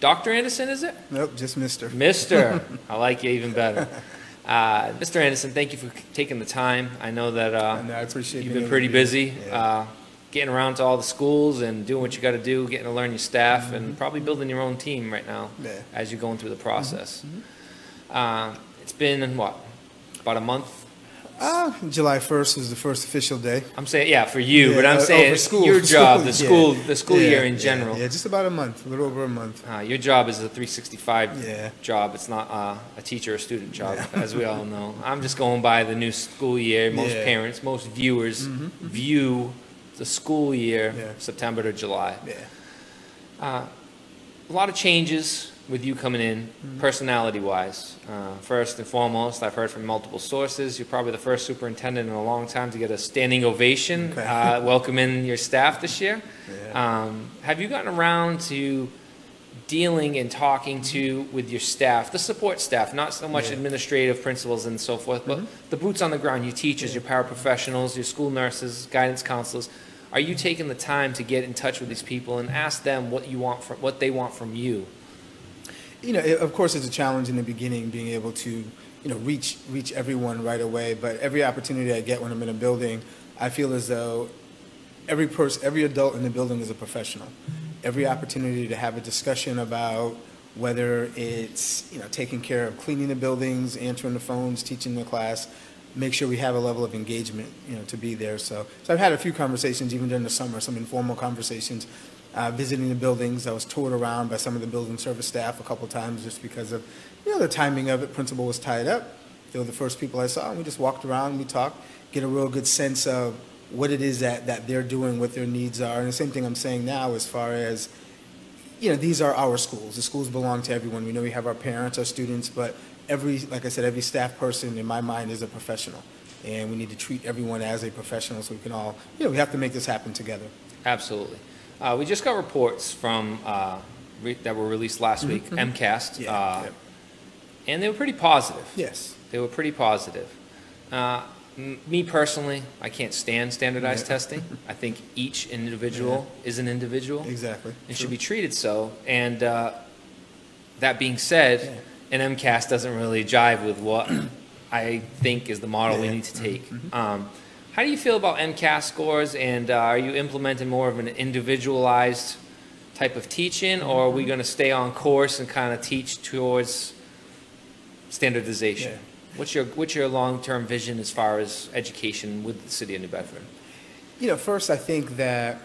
Dr. Anderson, is it? Nope, just Mr. Mr. I like you even better. Mr. Anderson, thank you for taking the time. I know that And I appreciate you've been pretty busy getting around to all the schools and doing what you got to do, getting to learn your staff, and probably building your own team right now as you're going through the process. It's been, what, about a month? July 1st was the first official day. I'm saying, yeah, for you, but I'm saying your job, the school year in general. Yeah, just about a month, a little over a month. Your job is a 365 job. It's not a teacher or student job, as we all know. I'm just going by the new school year. Most parents, most viewers view the school year September to July. A lot of changes with you coming in, personality-wise. First and foremost, I've heard from multiple sources. You're probably the first superintendent in a long time to get a standing ovation welcoming your staff this year. Have you gotten around to dealing and talking with your staff, the support staff, not so much administrative principals and so forth, but the boots on the ground, your teachers, your paraprofessionals, your school nurses, guidance counselors? Are you taking the time to get in touch with these people and ask them what they want from you? You know, of course, it's a challenge in the beginning, being able to, reach everyone right away. But every opportunity I get when I'm in a building, I feel as though every adult in the building is a professional. Every opportunity to have a discussion about whether it's, taking care of cleaning the buildings, answering the phones, teaching the class, make sure we have a level of engagement, to be there. So I've had a few conversations, even during the summer, some informal conversations. Visiting the buildings. I was toured around by some of the building service staff a couple times just because of, the timing of it. Principal was tied up. They were the first people I saw, and we just walked around, we talked, get a real good sense of what it is that they're doing, what their needs are. And the same thing I'm saying now as far as, these are our schools. The schools belong to everyone. We know we have our parents, our students, but like I said, every staff person in my mind is a professional. And we need to treat everyone as a professional so we can all, we have to make this happen together. Absolutely. We just got reports from that were released last week, MCAS, and they were pretty positive. Yes. They were pretty positive. Me personally, I can't stand standardized testing. I think each individual is an individual. Exactly. And should be treated so. And that being said, an MCAS doesn't really jive with what I think is the model we need to take. How do you feel about MCAS scores, and are you implementing more of an individualized type of teaching, or are we going to stay on course and kind of teach towards standardization? What's your long-term vision as far as education with the city of New Bedford? First, I think that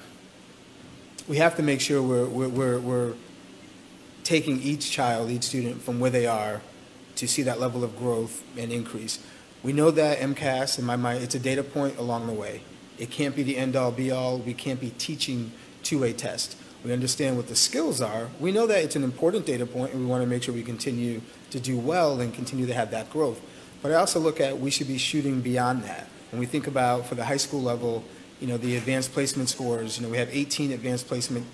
we have to make sure we're taking each child, each student from where they are to see that level of growth and increase. We know that MCAS, in my mind, it's a data point along the way. It can't be the end-all, be-all. We can't be teaching to a test. We understand what the skills are. We know that it's an important data point, and we want to make sure we continue to do well and continue to have that growth. But I also look at we should be shooting beyond that. When we think about, for the high school level, the advanced placement scores, we have 18 advanced placement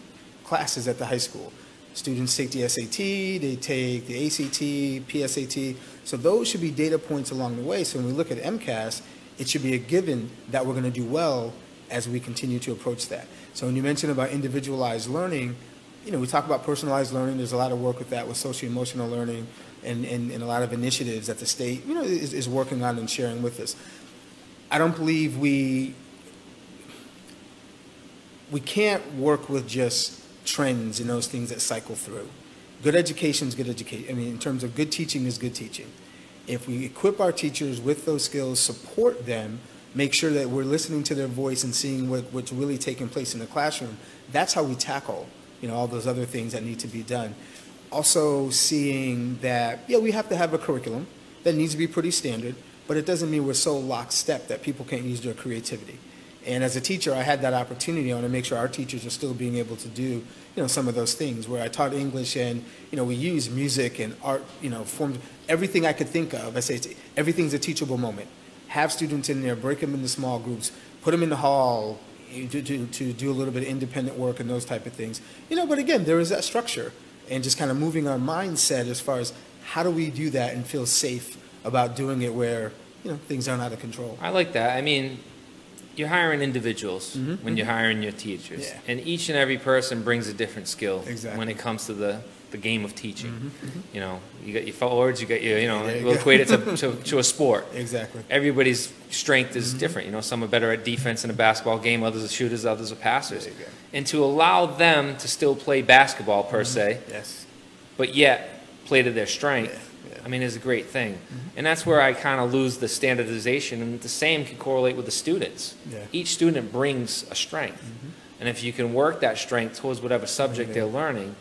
classes at the high school. Students take the SAT, they take the ACT, PSAT. So those should be data points along the way. So when we look at MCAS, it should be a given that we're going to do well as we continue to approach that. So when you mentioned about individualized learning, we talk about personalized learning. There's a lot of work with that, with socio-emotional learning and a lot of initiatives that the state, is working on and sharing with us. I don't believe we can't work with just trends and those things that cycle through. Good education is good education. I mean, in terms of good teaching is good teaching. If we equip our teachers with those skills, support them, make sure that we're listening to their voice and seeing what's really taking place in the classroom, that's how we tackle, all those other things that need to be done. Also seeing that, we have to have a curriculum that needs to be pretty standard, but it doesn't mean we're so lockstep that people can't use their creativity. And as a teacher, I had that opportunity. I want to make sure our teachers are still being able to do, some of those things. Where I taught English, and we use music and art, forms, everything I could think of. I say everything's a teachable moment. Have students in there, break them into small groups, put them in the hall to do a little bit of independent work and those type of things. But again, there is that structure, and just kind of moving our mindset as far as how do we do that and feel safe about doing it where things aren't out of control. I like that. I mean, you're hiring individuals when you're hiring your teachers, and each and every person brings a different skill when it comes to the the game of teaching. You know, you got your forwards, you got your, you know, we'll equate it to a sport. Exactly. Everybody's strength is different. You know, some are better at defense in a basketball game, others are shooters, others are passers. And to allow them to still play basketball per se, but yet play to their strength, I mean, is a great thing. And that's where I kind of lose the standardization, and the same can correlate with the students. Each student brings a strength. And if you can work that strength towards whatever subject they're learning,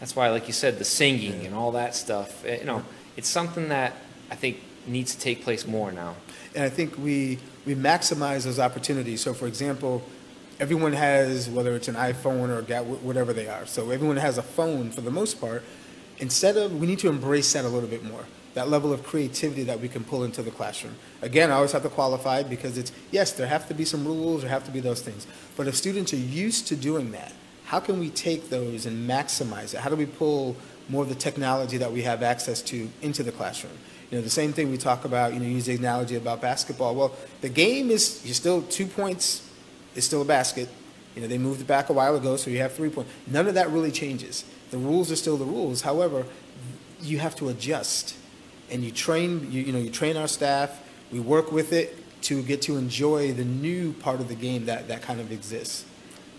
that's why, like you said, the singing and all that stuff, you know, it's something that I think needs to take place more now. And I think we maximize those opportunities. So, for example, everyone has, whether it's an iPhone or whatever they are, so everyone has a phone for the most part. We need to embrace that a little bit more, that level of creativity that we can pull into the classroom. Again, I always have to qualify, because it's, yes, there have to be some rules, there have to be those things. But if students are used to doing that, how can we take those and maximize it? How do we pull more of the technology that we have access to into the classroom? You know, the same thing we talk about, you know, use the analogy about basketball. Well, the game is, you're still 2 points, it's still a basket. You know, they moved it back a while ago, so you have 3 points. None of that really changes. The rules are still the rules. However, you have to adjust, and you train our staff. We work with it to get to enjoy the new part of the game that kind of exists.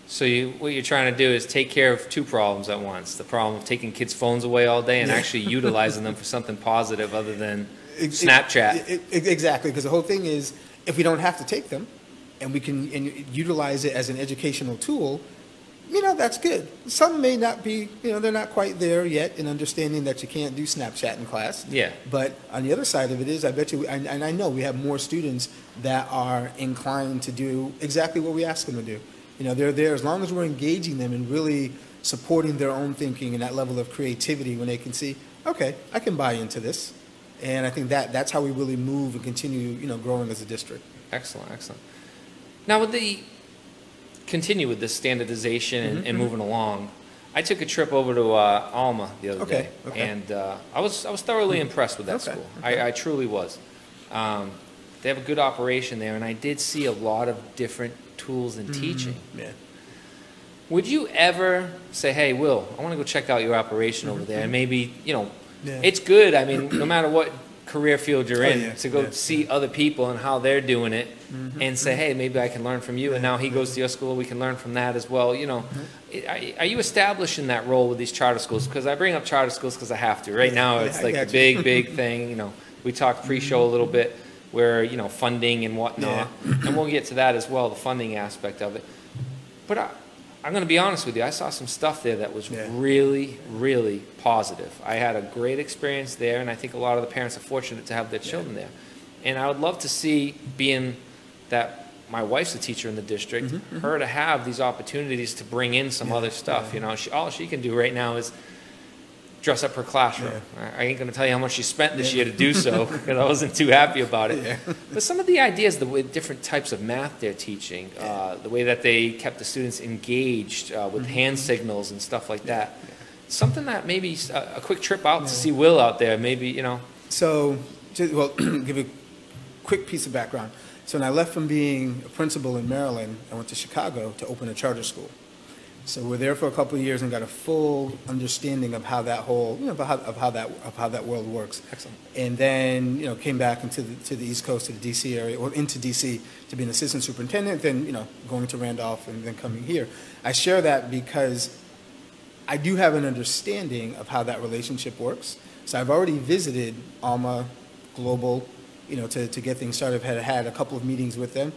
So what you're trying to do is take care of two problems at once. The problem of taking kids' phones away all day and actually utilizing them for something positive other than Snapchat. Exactly, because the whole thing is, if we don't have to take them and we can utilize it as an educational tool, you know, that's good. Some may not be, you know, they're not quite there yet in understanding that you can't do Snapchat in class. Yeah. But on the other side of it is, I bet you, and I know we have more students that are inclined to do exactly what we ask them to do. You know, they're there as long as we're engaging them and really supporting their own thinking and that level of creativity when they can see, okay, I can buy into this. And I think that's how we really move and continue, you know, growing as a district. Excellent, excellent. Now, with the continue with this standardization and moving along, I took a trip over to Alma the other day, and I was thoroughly impressed with that school. I truly was. They have a good operation there, and I did see a lot of different tools in teaching. Yeah. Would you ever say, hey, Will, I want to go check out your operation over there, and maybe, you know, it's good, I mean, no matter what career field you're in, to go see other people and how they're doing it, and say, hey, maybe I can learn from you, and now he goes to your school, we can learn from that as well. You know, are you establishing that role with these charter schools? Because I bring up charter schools because I have to. Right now, it's like a big thing. You know, we talked pre-show a little bit where, you know, funding and whatnot, and we'll get to that as well, the funding aspect of it. But I'm going to be honest with you, I saw some stuff there that was really, really positive. I had a great experience there, and I think a lot of the parents are fortunate to have their children there. And I would love to see, being that my wife's a teacher in the district, her to have these opportunities to bring in some other stuff. You know, all she can do right now is dress up her classroom. I ain't going to tell you how much she spent this year to do so, because I wasn't too happy about it. But some of the ideas, the way different types of math they're teaching, the way that they kept the students engaged with hand signals and stuff like that. Something that maybe a quick trip out to see Will out there, maybe, you know. So, well, give you a quick piece of background. So when I left from being a principal in Maryland, I went to Chicago to open a charter school. So we're there for a couple of years and got a full understanding of how that whole, you know, of how that world works. Excellent. And then, you know, came back to the East Coast, to the DC area, or into DC to be an assistant superintendent. Then, you know, going to Randolph and then coming here. I share that because I do have an understanding of how that relationship works. So I've already visited Alma Global, you know, to get things started. I've had a couple of meetings with them.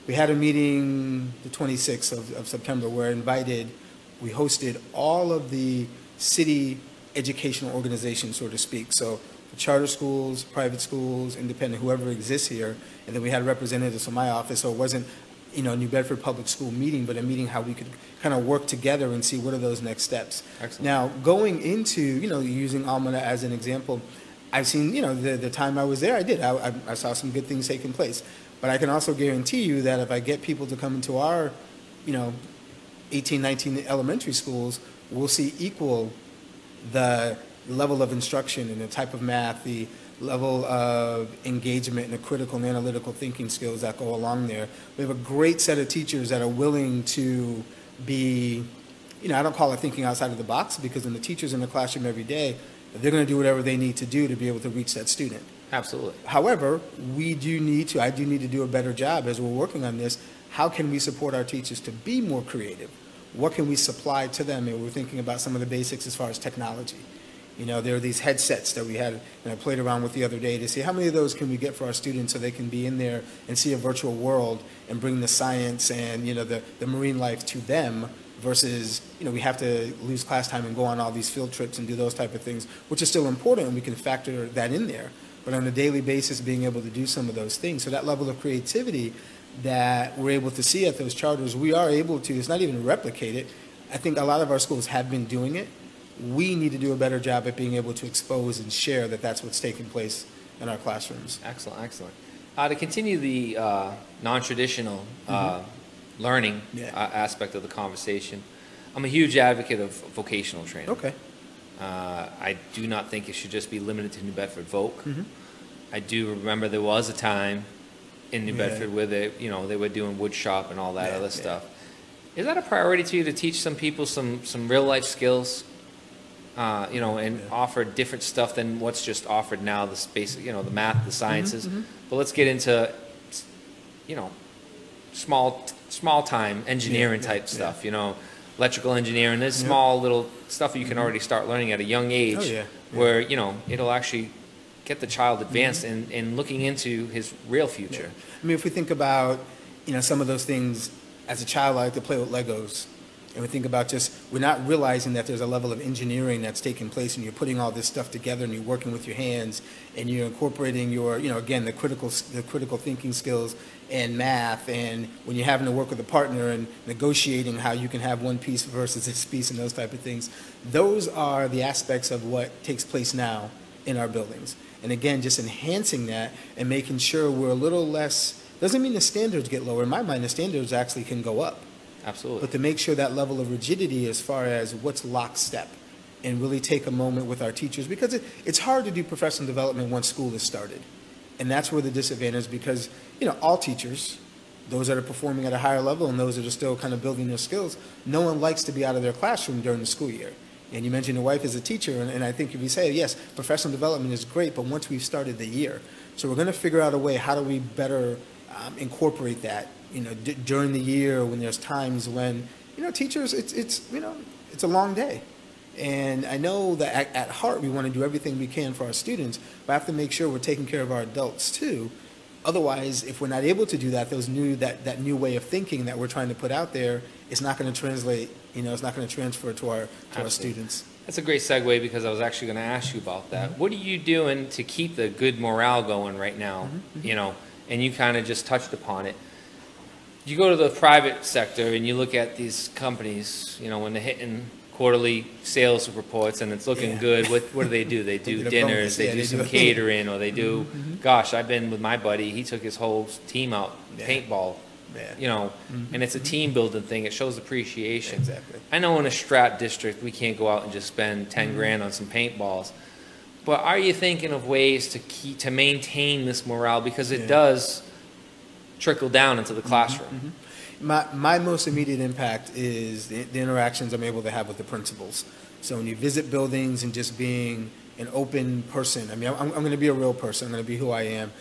We had a meeting the 26th of September where we hosted all of the city educational organizations, so to speak. So the charter schools, private schools, independent, whoever exists here. And then we had representatives from my office. So it wasn't, you know, a New Bedford Public School meeting, but a meeting how we could kind of work together and see what are those next steps. Excellent. Now, going into, you know, using Alma as an example, I've seen, you know, the time I was there, I saw some good things taking place. But I can also guarantee you that if I get people to come into our, you know, 18, 19 elementary schools, we'll see equal the level of instruction and the type of math, the level of engagement and the critical and analytical thinking skills that go along there. We have a great set of teachers that are willing to be, I don't call it thinking outside of the box, because when the teacher's in the classroom every day, they're going to do whatever they need to do to be able to reach that student. Absolutely. However, I do need to do a better job as we're working on this. How can we support our teachers to be more creative? What can we supply to them? And we're thinking about some of the basics as far as technology. There are these headsets that we had, and I played around with the other day to see how many of those can we get for our students so they can be in there and see a virtual world and bring the science and, the marine life to them, versus, we have to lose class time and go on all these field trips and do those type of things, which is still important, and we can factor that in there. But on a daily basis, being able to do some of those things. So that level of creativity that we're able to see at those charters, we are able to, it's not even replicate it. I think a lot of our schools have been doing it. We need to do a better job at being able to expose and share that that's what's taking place in our classrooms. Excellent, excellent. To continue the non-traditional learning aspect of the conversation, I'm a huge advocate of vocational training. Okay. I do not think it should just be limited to New Bedford Voc. I do remember there was a time in New Bedford where they were doing wood shop and all that other stuff. Is that a priority to you, to teach some people some real life skills, and offer different stuff than what's just offered now, the space, the math, the sciences, but let's get into, small time engineering type stuff, electrical engineering. There's small little stuff you can already start learning at a young age where, it'll actually get the child advanced in looking into his real future. I mean, if we think about, some of those things, as a child, I like to play with Legos. And we think about we're not realizing that there's a level of engineering that's taking place, and you're putting all this stuff together, and you're working with your hands, and you're incorporating your, again, the critical thinking skills and math, and when you're having to work with a partner and negotiating how you can have one piece versus this piece and those type of things. Those are the aspects of what takes place now in our buildings. And again, just enhancing that and making sure we're a little less, doesn't mean the standards get lower. In my mind, the standards actually can go up. Absolutely. But to make sure that level of rigidity as far as what's lockstep, and really take a moment with our teachers, because it's hard to do professional development once school is started. And that's where the disadvantage is, because, all teachers, those that are performing at a higher level and those that are still kind of building their skills, no one likes to be out of their classroom during the school year. And you mentioned your wife as a teacher, and I think if you say, yes, professional development is great, but once we've started the year. So we're going to figure out a way, how do we better incorporate that, during the year, when there's times when, teachers, it's a long day. And I know that at heart we want to do everything we can for our students, but I have to make sure we're taking care of our adults too. Otherwise, if we're not able to do that, that new way of thinking that we're trying to put out there, it's not going to translate, it's not going to transfer to our students. That's a great segue, because I was actually going to ask you about that. What are you doing to keep the good morale going right now? And you kind of just touched upon it. You go to the private sector and you look at these companies, when they're hitting quarterly sales reports and it's looking good, what do? They do dinners, they do some catering, or they do, gosh, I've been with my buddy, he took his whole team out, paintball, and it's a team building thing. It shows appreciation. Exactly. I know in a Strat district, we can't go out and just spend 10 grand on some paintballs, but are you thinking of ways to maintain this morale? Because it does trickle down into the classroom. My most immediate impact is the interactions I'm able to have with the principals. So when you visit buildings and just being an open person, I mean, I'm going to be a real person. I'm going to be who I am.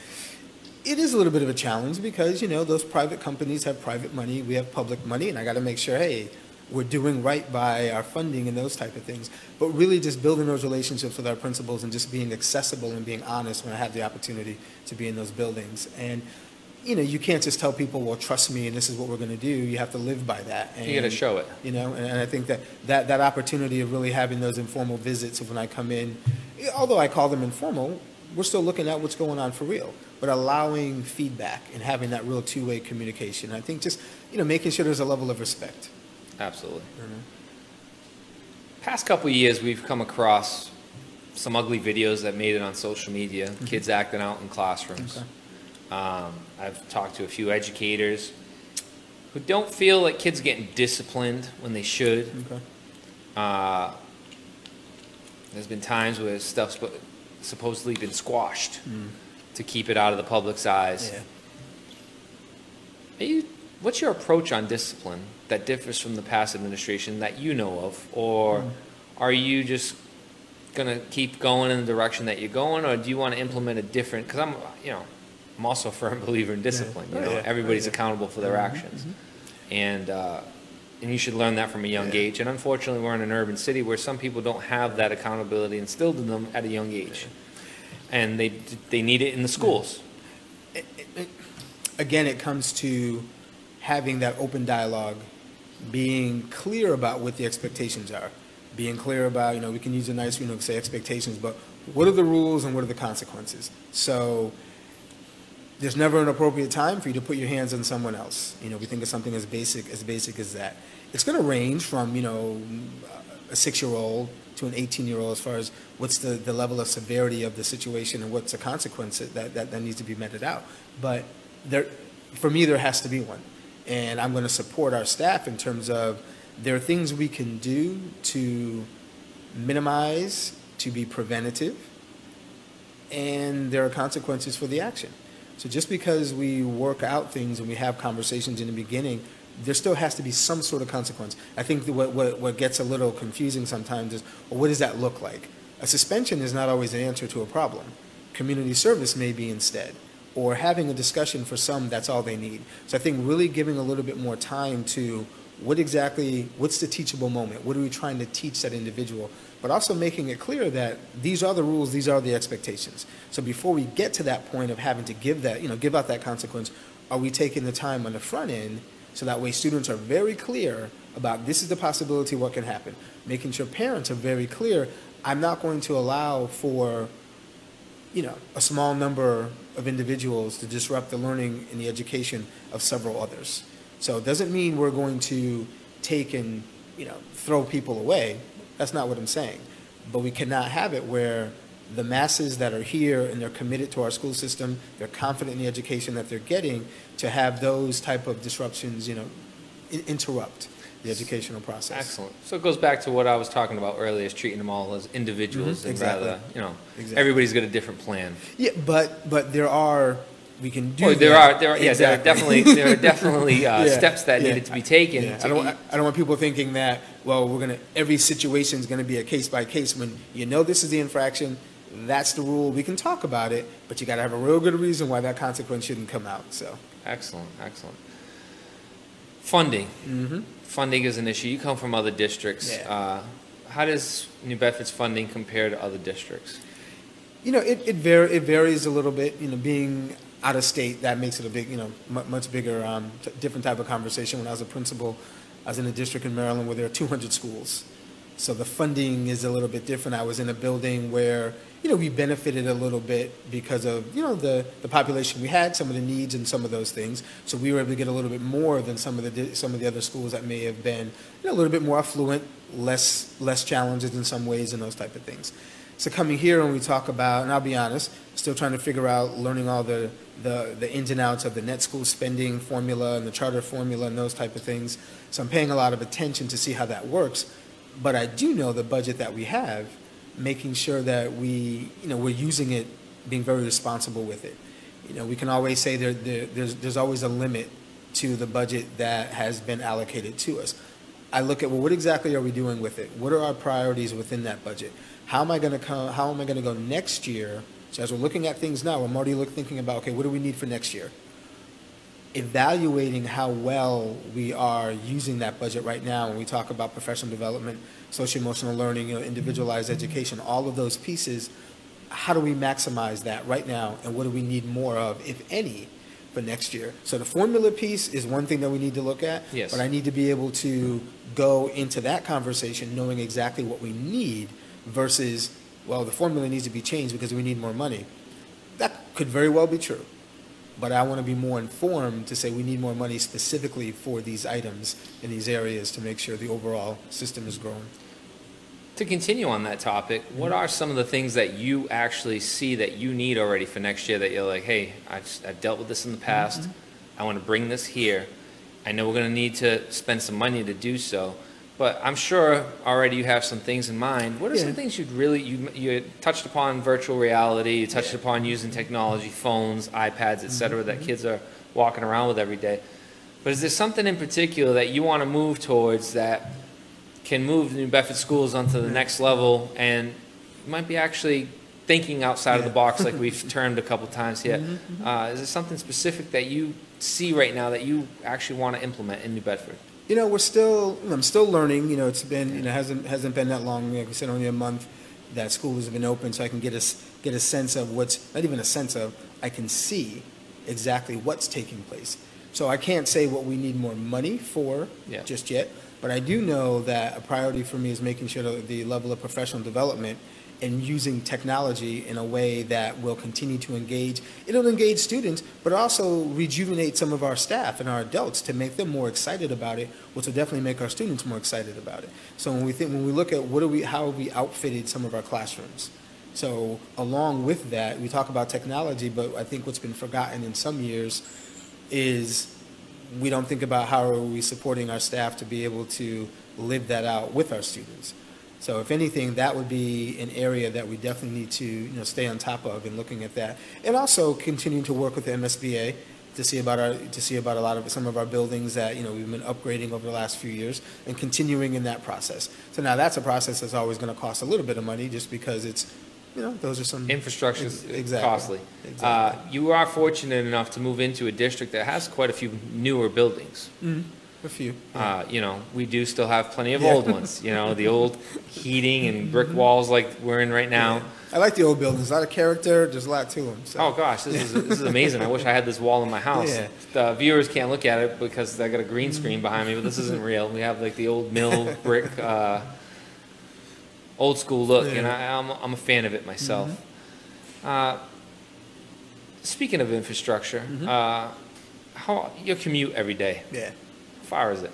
It is a little bit of a challenge because, those private companies have private money. We have public money, and I got to make sure, hey, we're doing right by our funding and those type of things. But really just building those relationships with our principals and just being accessible and being honest when I have the opportunity to be in those buildings. And you can't just tell people, well, trust me, and this is what we're going to do. You have to live by that. And, you got to show it. And I think that opportunity of really having those informal visits of when I come in, although I call them informal, we're still looking at what's going on for real, but allowing feedback and having that real two-way communication. I think just, making sure there's a level of respect. Absolutely. Past couple of years, we've come across some ugly videos that made it on social media, kids acting out in classrooms. Okay. I've talked to a few educators who don't feel like kids are getting disciplined when they should. Okay. There's been times where stuff's supposedly been squashed to keep it out of the public's eyes. Yeah. What's your approach on discipline that differs from the past administration that you know of? Or are you just going to keep going in the direction that you're going, or do you want to implement a different, because I'm also a firm believer in discipline. Everybody's accountable for their actions. And you should learn that from a young age. And unfortunately, we're in an urban city where some people don't have that accountability instilled in them at a young age. And they need it in the schools. Again, it comes to having that open dialogue, being clear about what the expectations are, being clear about, we can use a nice, say expectations, but what are the rules and what are the consequences? So there's never an appropriate time for you to put your hands on someone else. We think of something as basic as that. It's going to range from, a 6-year-old to an 18-year-old as far as what's the level of severity of the situation and what's the consequence that needs to be meted out. But for me, there has to be one. And I'm going to support our staff in terms of there are things we can do to minimize, to be preventative, and there are consequences for the action. So just because we work out things and we have conversations in the beginning, there still has to be some sort of consequence. I think what gets a little confusing sometimes is, well, what does that look like? A suspension is not always an answer to a problem. Community service may be instead. Or having a discussion for some, that's all they need. So I think really giving a little bit more time to what's the teachable moment? What are we trying to teach that individual? But also making it clear that these are the rules, these are the expectations. So before we get to that point of having to give out that consequence, are we taking the time on the front end so that way students are very clear about this is the possibility, what can happen? Making sure parents are very clear, I'm not going to allow for a small number of individuals to disrupt the learning and the education of several others. So it doesn't mean we're going to take and, throw people away. That's not what I'm saying. But we cannot have it where the masses that are here and they're committed to our school system, they're confident in the education that they're getting, to have those type of disruptions, interrupt the educational process. Excellent. So it goes back to what I was talking about earlier, is treating them all as individuals. Exactly. Exactly. Everybody's got a different plan. Yeah, but there are, we can do there that. Exactly. There are definitely steps that needed to be taken. Yeah. I don't want people thinking that, well, every situation is going to be a case by case. When this is the infraction, that's the rule. We can talk about it, but you got to have a real good reason why that consequence shouldn't come out. So excellent. Funding. Funding is an issue. You come from other districts. Yeah. How does New Bedford's funding compare to other districts? It varies a little bit. Being out of state, that makes it a big, much bigger, different type of conversation. When I was a principal, I was in a district in Maryland where there are 200 schools. So the funding is a little bit different. I was in a building where, we benefited a little bit because of, the population we had, some of the needs and some of those things. So we were able to get a little bit more than some of the other schools that may have been a little bit more affluent, less challenges in some ways and those type of things. So coming here and we talk about, and I'll be honest, still trying to figure out, learning all the ins and outs of the net school spending formula and the charter formula and those type of things. So I'm paying a lot of attention to see how that works. But I do know the budget that we have, making sure that we're using it, being very responsible with it. We can always say there's always a limit to the budget that has been allocated to us. I look at, what exactly are we doing with it? What are our priorities within that budget? How am I going to go next year? So as we're looking at things now, I'm already thinking about, okay, what do we need for next year? Evaluating how well we are using that budget right now when we talk about professional development, social-emotional learning, individualized education, all of those pieces. How do we maximize that right now, and what do we need more of, if any, for next year? So the formula piece is one thing that we need to look at, yes. But I need to be able to go into that conversation knowing exactly what we need versus, well, the formula needs to be changed because we need more money. That could very well be true. But I want to be more informed to say we need more money specifically for these items in these areas to make sure the overall system is growing. To continue on that topic, what are some of the things that you actually see that you need already for next year that you're like, hey, I've dealt with this in the past. I want to bring this here. I know we're going to need to spend some money to do so. But I'm sure already you have some things in mind. What are some things you touched upon virtual reality, you touched upon using technology, phones, iPads, et cetera, that kids are walking around with every day. But is there something in particular that you want to move towards that can move the New Bedford schools onto the next level, and you might be actually thinking outside of the box like we've termed a couple times here? Is there something specific that you see right now that you actually want to implement in New Bedford? You know, I'm still learning. You know, it's been, you know, hasn't been that long. Like we said, only a month that school has been open, so I can get a sense of what's, not even a sense of, I can see exactly what's taking place. So I can't say what we need more money for just yet, but I do know that a priority for me is making sure that the level of professional development and using technology in a way that will continue to engage. It'll engage students, but also rejuvenate some of our staff and our adults to make them more excited about it, which will definitely make our students more excited about it. So when we look at how have we outfitted some of our classrooms. So along with that, we talk about technology, but I think what's been forgotten in some years is we don't think about how are we supporting our staff to be able to live that out with our students. So if anything, that would be an area that we definitely need to, you know, stay on top of and looking at that, and also continuing to work with the MSBA to see about a lot of some of our buildings that, you know, we've been upgrading over the last few years and continuing in that process. So now that's a process that's always going to cost a little bit of money just because it's, you know, those are some infrastructure is exactly costly. Exactly. You are fortunate enough to move into a district that has quite a few newer buildings. A few. You know, we do still have plenty of old ones. You know, the old heating and brick walls like we're in right now. I like the old buildings. A lot of character. There's a lot to them. So. Oh gosh, this is amazing. I wish I had this wall in my house. Yeah. The viewers can't look at it because I got a green screen behind me, but this isn't real. We have like the old mill brick, old school look, and I'm a fan of it myself. Speaking of infrastructure, how your commute every day? Yeah. How far is it?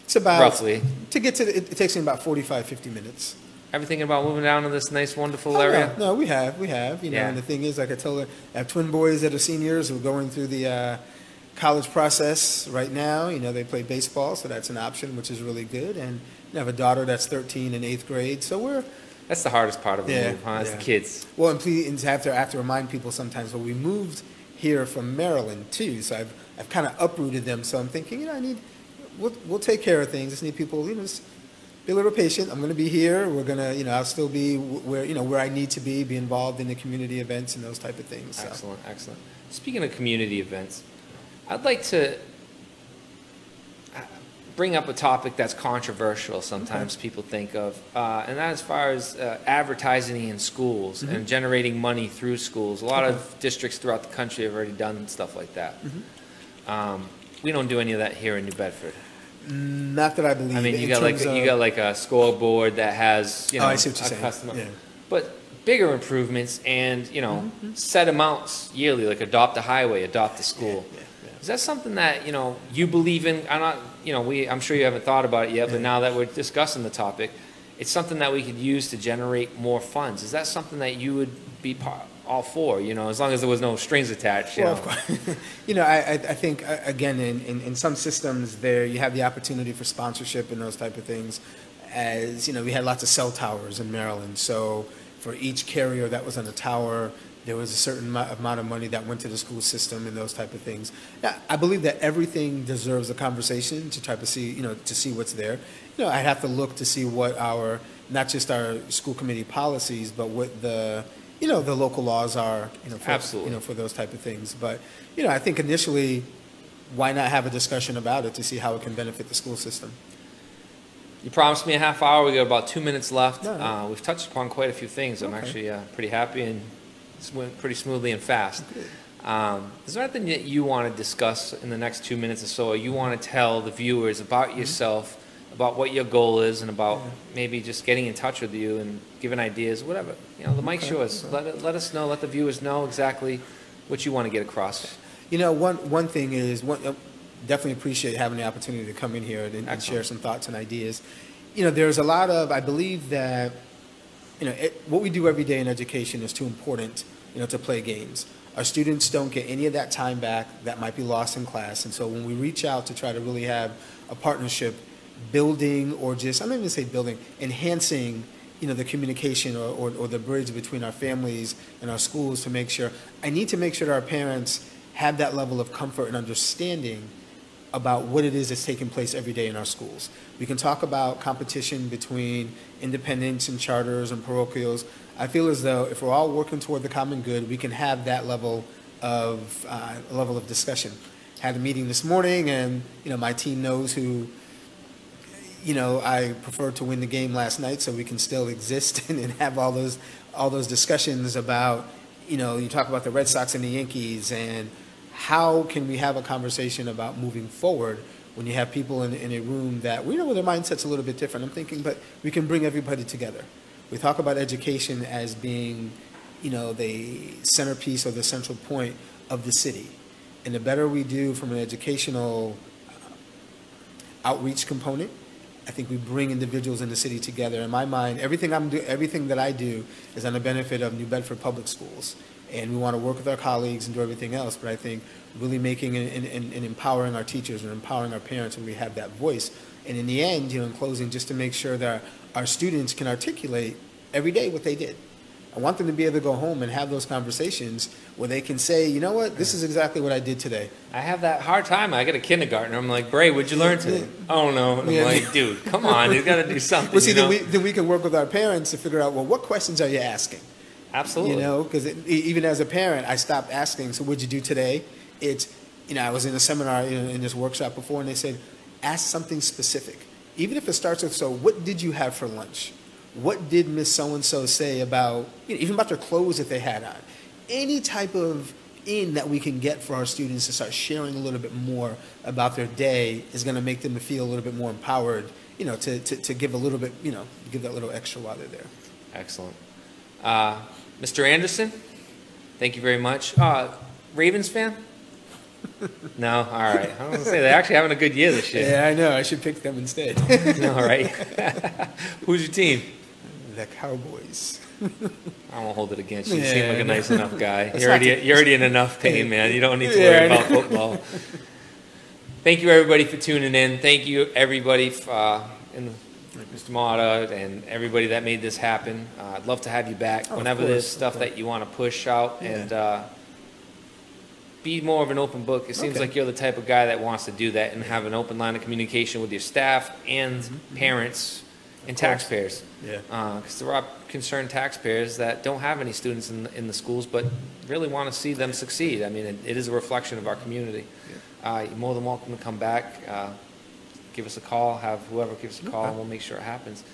It's about roughly to get to. It takes me about 45, 50 minutes. Ever thinking about moving down to this nice, wonderful area? No, we have. You know, and the thing is, like I told her, I have twin boys that are seniors who are going through the college process right now. You know, they play baseball, so that's an option, which is really good. And I have a daughter that's 13 in 8th grade, so we're. That's the hardest part of the move, huh? It's the kids. Well, and please, I have to remind people sometimes. Well, we moved here from Maryland too, so I've kind of uprooted them. So I'm thinking, you know, we'll take care of things. Just need people, you know, just be a little patient. I'm going to be here. We're going to, you know, I'll still be where I need to be involved in the community events and those type of things. So. Excellent. Speaking of community events, I'd like to bring up a topic that's controversial sometimes people think of, and that as far as advertising in schools and generating money through schools. A lot of districts throughout the country have already done stuff like that. We don't do any of that here in New Bedford. Not that I believe. I mean, you got like a scoreboard that has, you know, I see what you're saying. customer, Yeah. but bigger improvements and, you know, set amounts yearly, like adopt a highway, adopt a school. Yeah. Is that something that, you know, you believe in? I'm sure you haven't thought about it yet, but now that we're discussing the topic, it's something that we could use to generate more funds. Is that something that you would be all for, you know, as long as there was no strings attached? Well, of course. You know, I think, again, in some systems there, you have the opportunity for sponsorship and those type of things. As, you know, we had lots of cell towers in Maryland, so for each carrier that was on a tower, there was a certain amount of money that went to the school system and those type of things. Now, I believe that everything deserves a conversation to try to see, you know, to see what's there. You know, I'd have to look to see what not just our school committee policies, but what the local laws are, you know, for, absolutely, you know, for those type of things. But, you know, I think initially, why not have a discussion about it to see how it can benefit the school system? You promised me a half hour. We got about 2 minutes left. No. We've touched upon quite a few things. I'm actually pretty happy, and it's went pretty smoothly and fast. Is there anything that you want to discuss in the next 2 minutes or so, or you want to tell the viewers about yourself, about what your goal is, and about maybe just getting in touch with you and giving ideas, whatever? You know, the mic's yours. Let us know, let the viewers know exactly what you want to get across. You know, one thing is, definitely appreciate having the opportunity to come in here and share some thoughts and ideas. You know, there's a lot of, I believe that, you know, what we do every day in education is too important, you know, to play games. Our students don't get any of that time back that might be lost in class. And so when we reach out to try to really have a partnership, building, or just, I'm not even say building, enhancing, you know, the communication or the bridge between our families and our schools to make sure, I need to make sure that our parents have that level of comfort and understanding about what it is that's taking place every day in our schools. We can talk about competition between independents and charters and parochials. I feel as though if we're all working toward the common good, we can have that level of discussion. Had a meeting this morning, and my team knows who I preferred to win the game last night, so we can still exist and have all those discussions about you talk about the Red Sox and the Yankees, and how can we have a conversation about moving forward when you have people in a room that we know where their mindset's a little bit different. I'm thinking, but we can bring everybody together. We talk about education as being, the centerpiece or the central point of the city. And the better we do from an educational outreach component, I think we bring individuals in the city together. In my mind, everything that I do is on the benefit of New Bedford Public Schools. And we want to work with our colleagues and do everything else. But I think really making and empowering our teachers and empowering our parents when we have that voice. And in the end, in closing, just to make sure that our students can articulate every day what they did. I want them to be able to go home and have those conversations where they can say, you know what, this is exactly what I did today. I have that hard time. I got a kindergartner. I'm like, Bray, what'd you learn today? I don't know. I'm like, dude, come on. You've got to do something. Well, see, then we can work with our parents to figure out, well, what questions are you asking? Absolutely. Because even as a parent, I stopped asking, so what'd you do today? It's, I was in a seminar in this workshop before, and they said, ask something specific. Even if it starts with, so what did you have for lunch? What did Miss So-and-so say about, even about their clothes that they had on? Any type of in that we can get for our students to start sharing a little bit more about their day is going to make them feel a little bit more empowered, to give a little bit, give that little extra while they're there. Excellent. Mr. Anderson, thank you very much. Ravens fan? No? All right. I was going to say, they're actually having a good year this year. Yeah, I know. I should pick them instead. All right. Who's your team? The Cowboys. I won't hold it against you. You seem like a nice enough guy. You're already in enough pain, man. You don't need to worry about football. Thank you, everybody, for tuning in. Thank you, everybody, Mr. Mata and everybody that made this happen. I'd love to have you back whenever there's stuff that you want to push out and be more of an open book. It seems like you're the type of guy that wants to do that and have an open line of communication with your staff and parents and taxpayers. Because there are concerned taxpayers that don't have any students in the schools but really want to see them succeed. I mean, it is a reflection of our community. You're more than welcome to come back. Give us a call, have whoever give us a call, and we'll make sure it happens.